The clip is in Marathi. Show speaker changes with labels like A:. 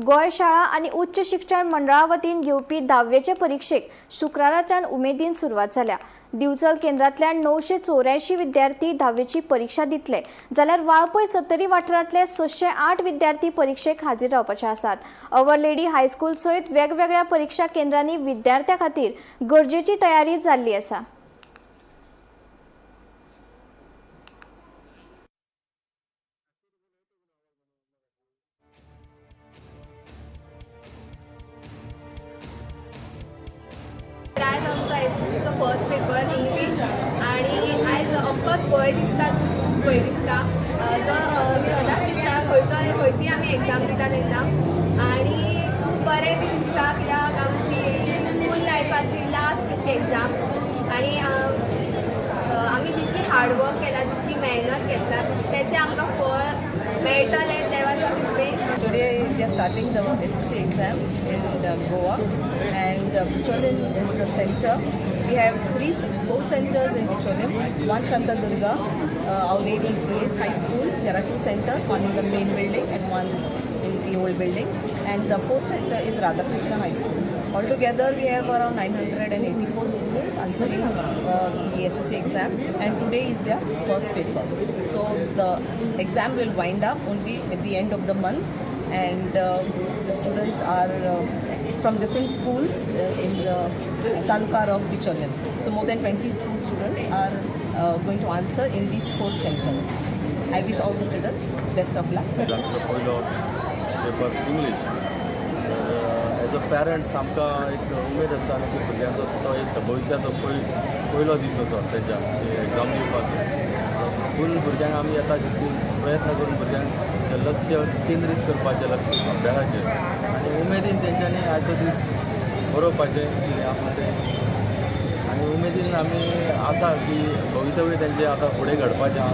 A: गोय शाळा आणि उच्च शिक्षण मंडळा वतीन घेवपी 10वीचे परीक्षेक शुक्राराच्यान उमेदीन सुरवात जाल्या। दिवचल केंद्रांतल्यान 984 विद्यार्थी 10वीची परीक्षा दितले, जाल्यार वाळपय सत्तरी वाठारांतले 608 विद्यार्थी परीक्षेक हाजीर रावपाचे आसात। अवर लेडी हायस्कूल सयत वेगवेगळ्या परीक्षा केंद्रांनी विद्यार्थ्यां खातीर गरजेची तयारी जाल्ली आसा।
B: आज आमचा एसएससीचो फर्स्ट पेपर इंग्लीश आणि आयज ऑफकोर्स भंय दिसता, खूब भंय दिसता। जो सदांच दिसता खंयची आमी एग्जाम दिता तेन्ना, आनी खूब बरें बी दिसता कित्याक आमची स्कूल लायफांतली लास्ट अशी एग्जाम आनी आमी जितली हार्डवर्क केला, जितली मेहनत घेतला तेचें आमकां फळ मेळटलें देवाच्या कृपेन।
C: Today we are starting the SSC exam in Goa, and Bicholim is the center. We have four centers in Bicholim. One Shantadurga, Our Lady Grace High School. There are two centers, one in the main building and one in the old building. And the fourth center is Radhakrishna High School. Altogether we have around 984 students answering the SSC exam, and today is their first paper. So the exam will wind up only at the end of the month, and the students are from different schools in the Taluka of Bicholim. So more than 20 school students are going to answer in these four centers. I wish all the students best of luck.
D: Paper English as a parents आमकां एक उमेद आसता की भुरग्यांचो तो एक भविश्याचो पयलो दीस असो तेच्या एग्जाम दिवपाचो। फूल भुरग्यांक आमी येता तितून प्रयत्न करून भुरग्यांक लक्ष केंद्रीत करपाचें लक्ष अभ्यासाचेर आनी उमेदीन तेंच्यांनी आयचो दीस बरोवपाचें कितें आसा तें, आनी उमेदीन आमी आसा की भवितव्य तेंचें आतां फुडें घडपाचें आसा।